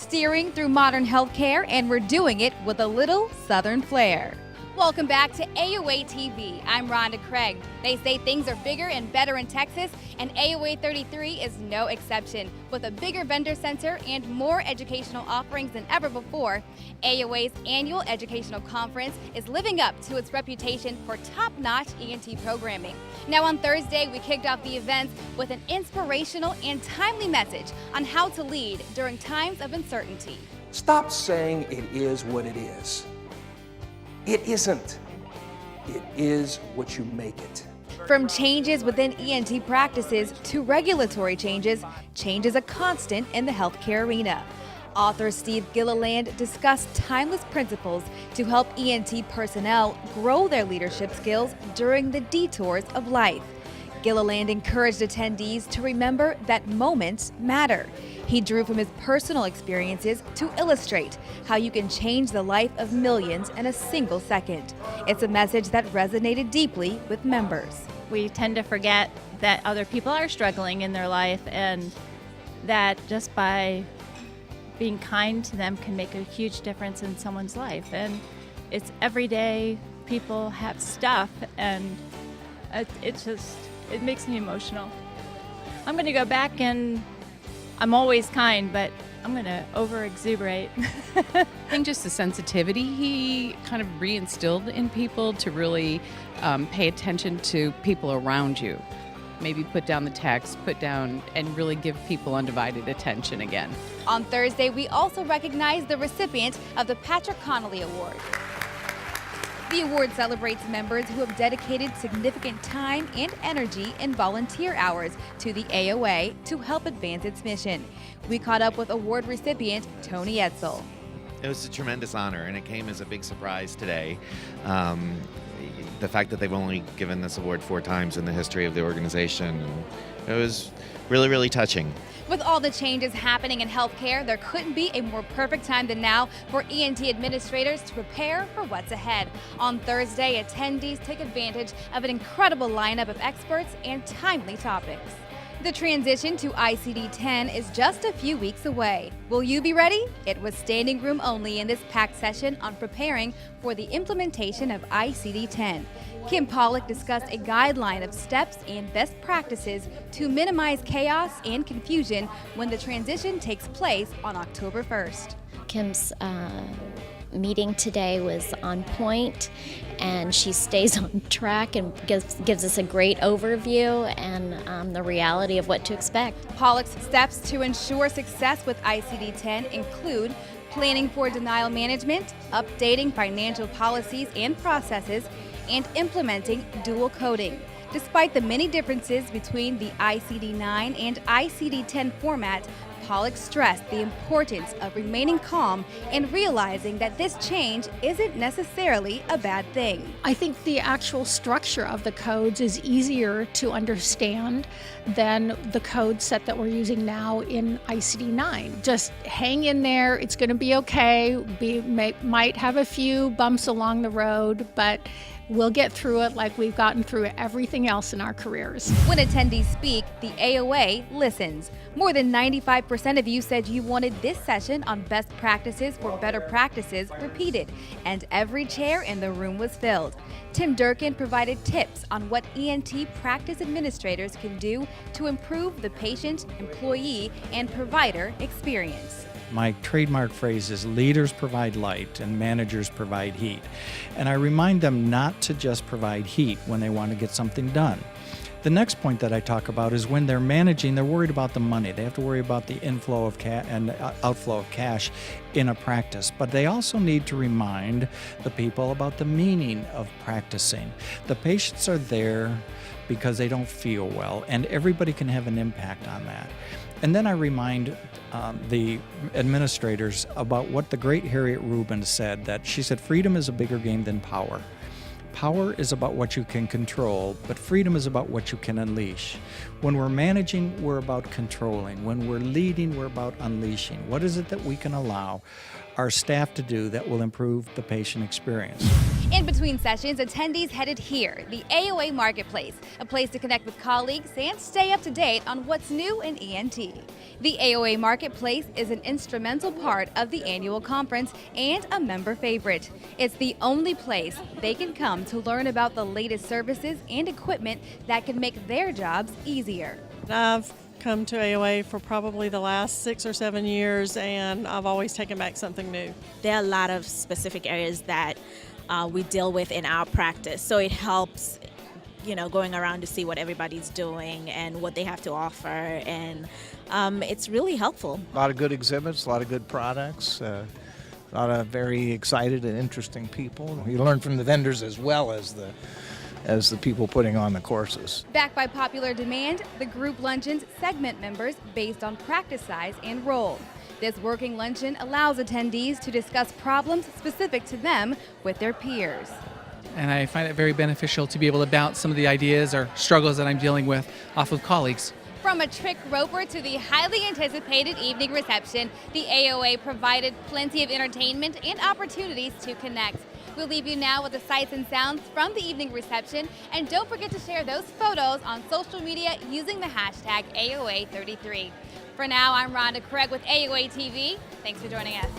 steering through modern healthcare, and we're doing it with a little Southern flair. Welcome back to AOA TV. I'm Rhonda Craig. They say things are bigger and better in Texas, and AOA 33 is no exception. With a bigger vendor center and more educational offerings than ever before, AOA's annual educational conference is living up to its reputation for top-notch ENT programming. Now on Thursday, we kicked off the event with an inspirational and timely message on how to lead during times of uncertainty. Stop saying it is what it is. It isn't. It is what you make it. From changes within ENT practices to regulatory changes, change is a constant in the healthcare arena. Author Steve Gilliland discussed timeless principles to help ENT personnel grow their leadership skills during the detours of life. Gilliland encouraged attendees to remember that moments matter. He drew from his personal experiences to illustrate how you can change the life of millions in a single second. It's a message that resonated deeply with members. We tend to forget that other people are struggling in their life, and that just by being kind to them can make a huge difference in someone's life. And it's everyday, people have stuff, and it makes me emotional. I'm going to go back, and I'm always kind, but I'm going to over-exuberate. I think just the sensitivity he kind of reinstilled in people to really pay attention to people around you. Maybe put down the text, and really give people undivided attention again. On Thursday, we also recognized the recipient of the Patrick Connolly Award. The award celebrates members who have dedicated significant time and energy in volunteer hours to the AOA to help advance its mission. We caught up with award recipient Tony Edsel. It was a tremendous honor, and it came as a big surprise today. The fact that they've only given this award 4 times in the history of the organization, it was really, really touching. With all the changes happening in healthcare, there couldn't be a more perfect time than now for ENT administrators to prepare for what's ahead. On Thursday, attendees took advantage of an incredible lineup of experts and timely topics. The transition to ICD-10 is just a few weeks away. Will you be ready? It was standing room only in this packed session on preparing for the implementation of ICD-10. Kim Pollock discussed a guideline of steps and best practices to minimize chaos and confusion when the transition takes place on October 1st. Kim's meeting today was on point, and she stays on track and gives us a great overview and the reality of what to expect. Pollock's steps to ensure success with ICD-10 include planning for denial management, updating financial policies and processes, and implementing dual coding. Despite the many differences between the ICD-9 and ICD-10 format, Pollock stressed the importance of remaining calm and realizing that this change isn't necessarily a bad thing. I think the actual structure of the codes is easier to understand than the code set that we're using now in ICD-9. Just hang in there, it's going to be okay. We might have a few bumps along the road, but we'll get through it like we've gotten through everything else in our careers. When attendees speak, the AOA listens. More than 95% of you said you wanted this session on best practices for better practices repeated, and every chair in the room was filled. Tim Durkin provided tips on what ENT practice administrators can do to improve the patient, employee, and provider experience. My trademark phrase is leaders provide light and managers provide heat. And I remind them not to just provide heat when they want to get something done. The next point that I talk about is when they're managing, they're worried about the money. They have to worry about the inflow of cash and outflow of cash in a practice. But they also need to remind the people about the meaning of practicing. The patients are there because they don't feel well, and everybody can have an impact on that. And then I remind the administrators about what the great Harriet Rubin said, that she said, freedom is a bigger game than power. Power is about what you can control, but freedom is about what you can unleash. When we're managing, we're about controlling. When we're leading, we're about unleashing. What is it that we can allow our staff to do that will improve the patient experience? In between sessions, attendees headed here, the AOA Marketplace, a place to connect with colleagues and stay up to date on what's new in ENT. The AOA Marketplace is an instrumental part of the annual conference and a member favorite. It's the only place they can come to learn about the latest services and equipment that can make their jobs easier. I've come to AOA for probably the last 6 or 7 years, and I've always taken back something new. There are a lot of specific areas that we deal with in our practice, so it helps, going around to see what everybody's doing and what they have to offer, and it's really helpful. A lot of good exhibits, a lot of good products, a lot of very excited and interesting people. You learn from the vendors as well as the people putting on the courses. Backed by popular demand, the group luncheons segment members based on practice size and role. This working luncheon allows attendees to discuss problems specific to them with their peers. And I find it very beneficial to be able to bounce some of the ideas or struggles that I'm dealing with off of colleagues. From a trick roper to the highly anticipated evening reception, the AOA provided plenty of entertainment and opportunities to connect. We'll leave you now with the sights and sounds from the evening reception, and don't forget to share those photos on social media using the hashtag AOA33. For now, I'm Rhonda Craig with AOA TV. Thanks for joining us.